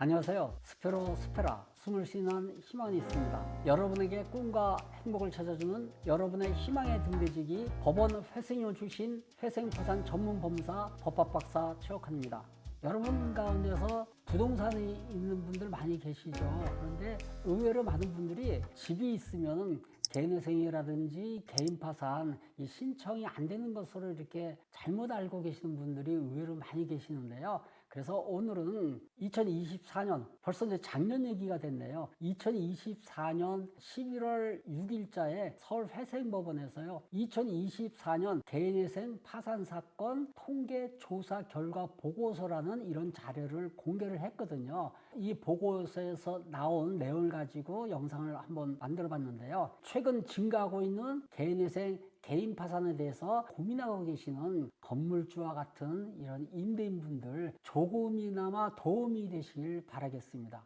안녕하세요. 스페로 스페라 숨을 쉬는 희망이 있습니다. 여러분에게 꿈과 행복을 찾아주는 여러분의 희망의 등대지기 법원 회생위원 출신 회생포산 전문 법무사 법학박사 최옥환입니다. 여러분 가운데서 부동산이 있는 분들 많이 계시죠. 그런데 의외로 많은 분들이 집이 있으면 개인회생이라든지 개인파산 이 신청이 안 되는 것으로 이렇게 잘못 알고 계시는 분들이 의외로 많이 계시는데요. 그래서 오늘은 2024년, 벌써 이제 작년 얘기가 됐네요. 2024년 11월 6일자에 서울회생법원에서요. 2024년 개인회생 파산 사건 통계 조사 결과 보고서라는 이런 자료를 공개를 했거든요. 이 보고서에서 나온 내용을 가지고 영상을 한번 만들어 봤는데요. 최근 증가하고 있는 개인회생 개인 파산에 대해서 고민하고 계시는 건물주와 같은 이런 임대인분들 조금이나마 도움이 되시길 바라겠습니다.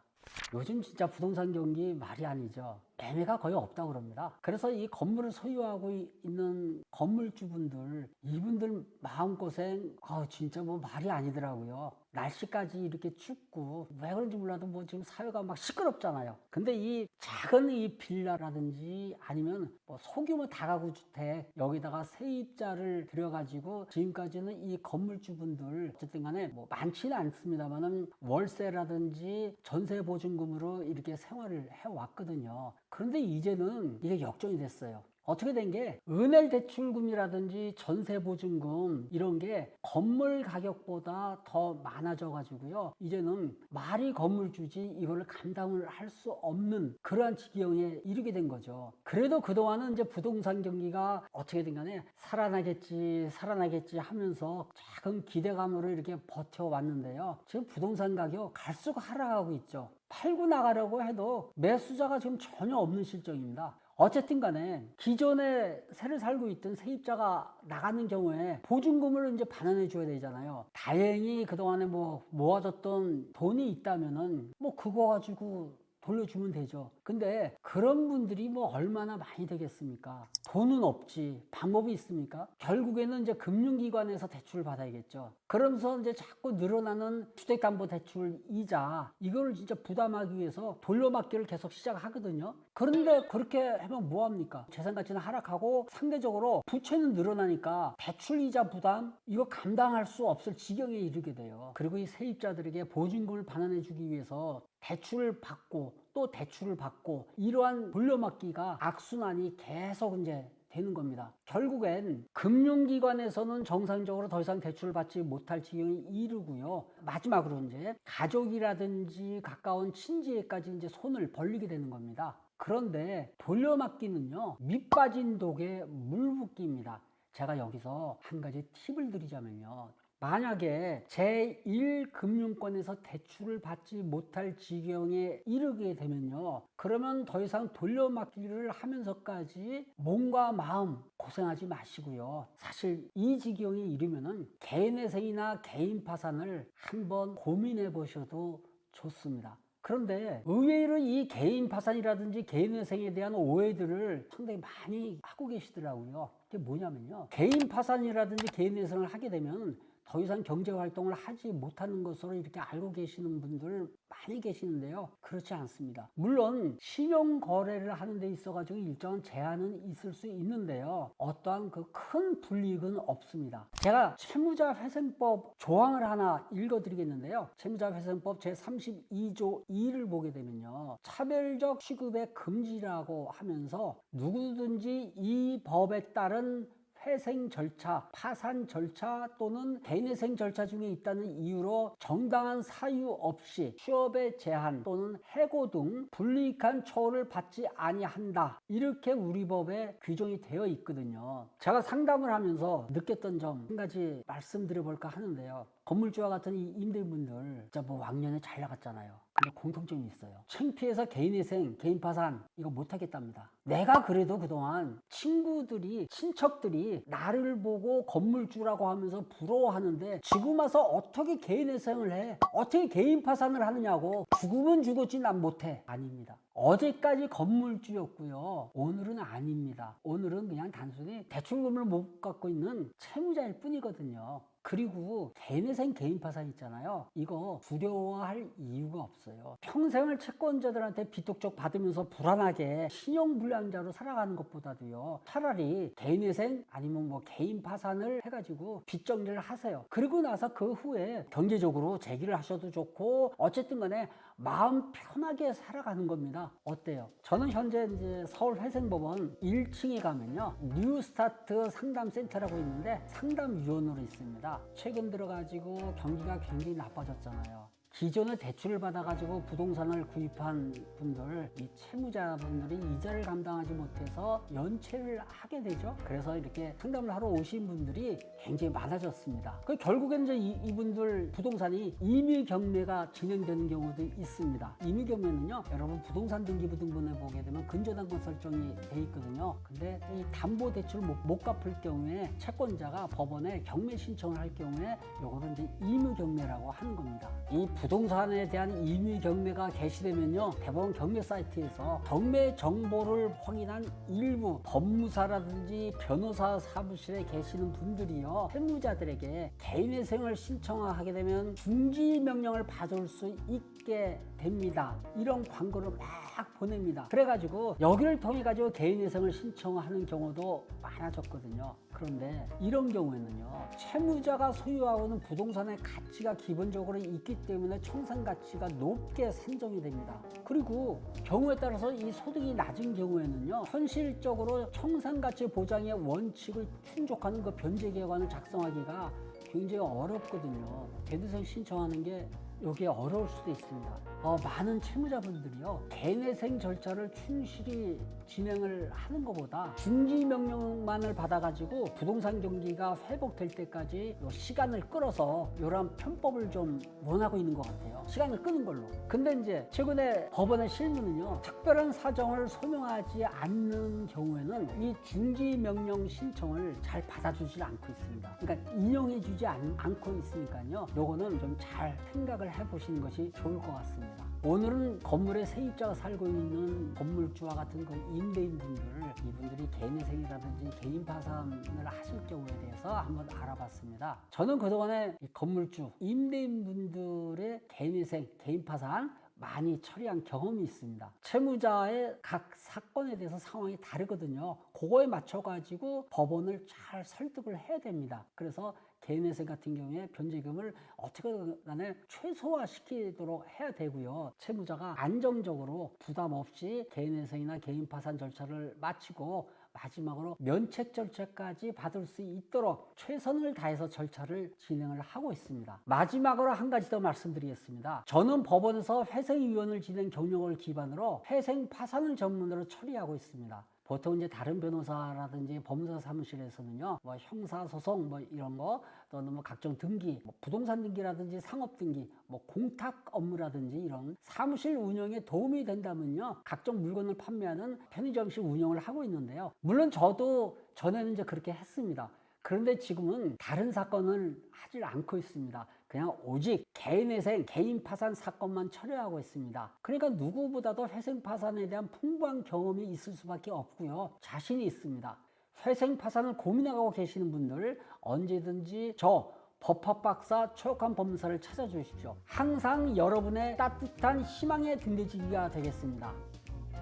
요즘 진짜 부동산 경기 말이 아니죠. 매매가 거의 없다고 그럽니다. 그래서 이 건물을 소유하고 있는 건물주분들, 이분들 마음고생 진짜 뭐 말이 아니더라고요. 날씨까지 이렇게 춥고 왜 그런지 몰라도 뭐 지금 사회가 막 시끄럽잖아요. 근데 이 작은 이 빌라라든지 아니면 뭐 소규모 다가구 주택 여기다가 세입자를 들여가지고 지금까지는 이 건물주분들 어쨌든 간에 뭐 많지는 않습니다만은 월세라든지 전세 보증금으로 이렇게 생활을 해왔거든요. 그런데 이제는 이게 역전이 됐어요. 어떻게 된 게 은행 대출금이라든지 전세 보증금 이런 게 건물 가격보다 더 많아져 가지고요. 이제는 말이 건물주지 이걸 감당을 할 수 없는 그러한 지경에 이르게 된 거죠. 그래도 그동안은 이제 부동산 경기가 어떻게든 간에 살아나겠지 하면서 작은 기대감으로 이렇게 버텨왔는데요. 지금 부동산 가격 갈수록 하락하고 있죠. 팔고 나가려고 해도 매수자가 지금 전혀 없는 실정입니다. 어쨌든 간에 기존에 새를 살고 있던 세입자가 나가는 경우에 보증금을 이제 반환해 줘야 되잖아요. 다행히 그동안에 뭐 모아뒀던 돈이 있다면은 뭐 그거 가지고 돌려주면 되죠. 근데 그런 분들이 뭐 얼마나 많이 되겠습니까? 돈은 없지. 방법이 있습니까? 결국에는 이제 금융기관에서 대출을 받아야겠죠. 그러면서 이제 자꾸 늘어나는 주택담보대출 이자, 이거를 진짜 부담하기 위해서 돌려막기를 계속 시작하거든요. 그런데 그렇게 하면 뭐합니까? 재산가치는 하락하고 상대적으로 부채는 늘어나니까 대출이자 부담, 이거 감당할 수 없을 지경에 이르게 돼요. 그리고 이 세입자들에게 보증금을 반환해 주기 위해서 대출을 받고 또 대출을 받고 이러한 돌려막기가 악순환이 계속 이제 되는 겁니다. 결국엔 금융기관에서는 정상적으로 더 이상 대출을 받지 못할 지경에 이르고요. 마지막으로 이제 가족이라든지 가까운 친지에까지 이제 손을 벌리게 되는 겁니다. 그런데 돌려막기는요, 밑 빠진 독에 물 붓기입니다. 제가 여기서 한 가지 팁을 드리자면요. 만약에 제1금융권에서 대출을 받지 못할 지경에 이르게 되면요. 그러면 더 이상 돌려막기를 하면서까지 몸과 마음 고생하지 마시고요. 사실 이 지경에 이르면은 개인회생이나 개인 파산을 한번 고민해 보셔도 좋습니다. 그런데 의외로 이 개인 파산이라든지 개인회생에 대한 오해들을 상당히 많이 하고 계시더라고요. 그게 뭐냐면요. 개인 파산이라든지 개인회생을 하게 되면 더 이상 경제활동을 하지 못하는 것으로 이렇게 알고 계시는 분들 많이 계시는데요. 그렇지 않습니다. 물론 신용거래를 하는 데 있어가지고 일정한 제한은 있을 수 있는데요. 어떠한 그 큰 불이익은 없습니다. 제가 채무자회생법 조항을 하나 읽어드리겠는데요. 채무자회생법 제32조 2를 보게 되면요. 차별적 취급의 금지라고 하면서 누구든지 이 법에 따른 회생 절차, 파산 절차 또는 개인회생 절차 중에 있다는 이유로 정당한 사유 없이 취업의 제한 또는 해고 등 불이익한 처우를 받지 아니한다. 이렇게 우리 법에 규정이 되어 있거든요. 제가 상담을 하면서 느꼈던 점 한 가지 말씀드려볼까 하는데요. 건물주와 같은 이 임대분들 진짜 뭐 왕년에 잘 나갔잖아요. 근데 공통점이 있어요. 창피해서 개인회생, 개인파산 이거 못하겠답니다. 내가 그래도 그동안 친구들이 친척들이 나를 보고 건물주라고 하면서 부러워하는데 지금 와서 어떻게 개인회생을 해? 어떻게 개인파산을 하느냐고. 죽으면 죽었지 난 못해. 아닙니다. 어제까지 건물주였고요. 오늘은 아닙니다. 오늘은 그냥 단순히 대출금을 못 갖고 있는 채무자일 뿐이거든요. 그리고 개인회생 개인파산 있잖아요. 이거 두려워할 이유가 없어요. 평생을 채권자들한테 비톡적 받으면서 불안하게 신용불량자로 살아가는 것보다도요, 차라리 개인회생 아니면 뭐 개인파산을 해가지고 빚정리를 하세요. 그리고 나서 그 후에 경제적으로 재기를 하셔도 좋고 어쨌든 간에 마음 편하게 살아가는 겁니다. 어때요? 저는 현재 이제 서울 회생법원 1층에 가면요, 뉴스타트 상담센터라고 있는데 상담위원으로 있습니다. 최근 들어가지고 경기가 굉장히 나빠졌잖아요. 기존에 대출을 받아가지고 부동산을 구입한 분들, 이 채무자분들이 이자를 감당하지 못해서 연체를 하게 되죠. 그래서 이렇게 상담을 하러 오신 분들이 굉장히 많아졌습니다. 결국엔 이제 이분들 부동산이 임의경매가 진행되는 경우도 있습니다. 임의경매는요, 여러분 부동산 등기부등본에 보게 되면 근저당권 설정이 돼 있거든요. 근데 이 담보대출 못 갚을 경우에 채권자가 법원에 경매 신청을 할 경우에 요거를 이제 임의경매라고 하는 겁니다. 이 부동산에 대한 임의 경매가 개시되면요, 대법원 경매 사이트에서 경매 정보를 확인한 일부 법무사라든지 변호사 사무실에 계시는 분들이요, 채무자들에게 개인회생을 신청하게 되면 중지 명령을 받을 수 있게 됩니다. 이런 광고를 막 보냅니다. 그래가지고 여기를 통해 가지고 개인회생을 신청하는 경우도 많아졌거든요. 그런데 이런 경우에는요, 채무자가 소유하고 있는 부동산의 가치가 기본적으로 있기 때문에 청산 가치가 높게 산정이 됩니다. 그리고 경우에 따라서 이 소득이 낮은 경우에는요, 현실적으로 청산 가치 보장의 원칙을 충족하는 그 변제 계획안을 작성하기가 굉장히 어렵거든요. 개인회생 신청하는 게 여기에 어려울 수도 있습니다. 많은 채무자분들이요, 개인회생 절차를 충실히 진행을 하는 것보다 중지 명령만을 받아가지고 부동산 경기가 회복될 때까지 시간을 끌어서 이런 편법을 좀 원하고 있는 것 같아요. 시간을 끄는 걸로. 근데 이제 최근에 법원의 실무는요, 특별한 사정을 소명하지 않는 경우에는 이 중지 명령 신청을 잘 받아주지 않고 있습니다. 그러니까 인용해주지 않고 있으니까요, 요거는 좀 잘 생각을 해보시는 것이 좋을 것 같습니다. 오늘은 건물에 세입자가 살고 있는 건물주와 같은 그 임대인분들, 이분들이 개인회생이라든지 개인파산을 하실 경우에 대해서 한번 알아봤습니다. 저는 그동안에 건물주, 임대인분들의 개인회생, 개인파산 많이 처리한 경험이 있습니다. 채무자의 각 사건에 대해서 상황이 다르거든요. 그거에 맞춰가지고 법원을 잘 설득을 해야 됩니다. 그래서 개인회생 같은 경우에 변제금을 어떻게든 간에 최소화시키도록 해야 되고요. 채무자가 안정적으로 부담 없이 개인회생이나 개인파산 절차를 마치고 마지막으로 면책 절차까지 받을 수 있도록 최선을 다해서 절차를 진행을 하고 있습니다. 마지막으로 한 가지 더 말씀드리겠습니다. 저는 법원에서 회생위원을 지낸 경력을 기반으로 회생 파산을 전문으로 처리하고 있습니다. 보통 이제 다른 변호사라든지 법무사 사무실에서는요, 뭐 형사소송 뭐 이런 거, 또는 뭐 각종 등기, 뭐 부동산 등기라든지 상업 등기, 뭐 공탁 업무라든지 이런 사무실 운영에 도움이 된다면요, 각종 물건을 판매하는 편의점식 운영을 하고 있는데요. 물론 저도 전에는 이제 그렇게 했습니다. 그런데 지금은 다른 사건을 하지 않고 있습니다. 그냥 오직 개인회생, 개인파산 사건만 처리하고 있습니다. 그러니까 누구보다도 회생파산에 대한 풍부한 경험이 있을 수밖에 없고요. 자신이 있습니다. 회생파산을 고민하고 계시는 분들 언제든지 저 법학박사 최욱환 법무사를 찾아주십시오. 항상 여러분의 따뜻한 희망의 등대지기가 되겠습니다.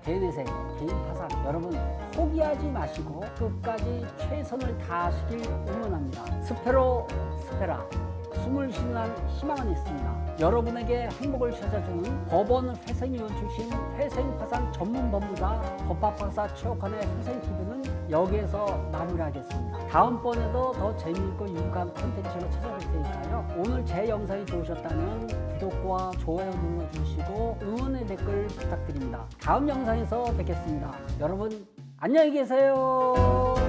개인회생, 개인파산, 여러분 포기하지 마시고 끝까지 최선을 다하시길 응원합니다. 스페로 스페라, 숨을 쉬는 희망은 있습니다. 여러분에게 행복을 찾아주는 법원 회생위원 출신 회생파산 전문 법무사 법학박사 최욱환의 회생TV는 여기에서 마무리하겠습니다. 다음번에도 더 재미있고 유익한 콘텐츠로 찾아뵐 테니까요, 오늘 제 영상이 좋으셨다면 구독과 좋아요 눌러주시고 응원의 댓글 부탁드립니다. 다음 영상에서 뵙겠습니다. 여러분 안녕히 계세요.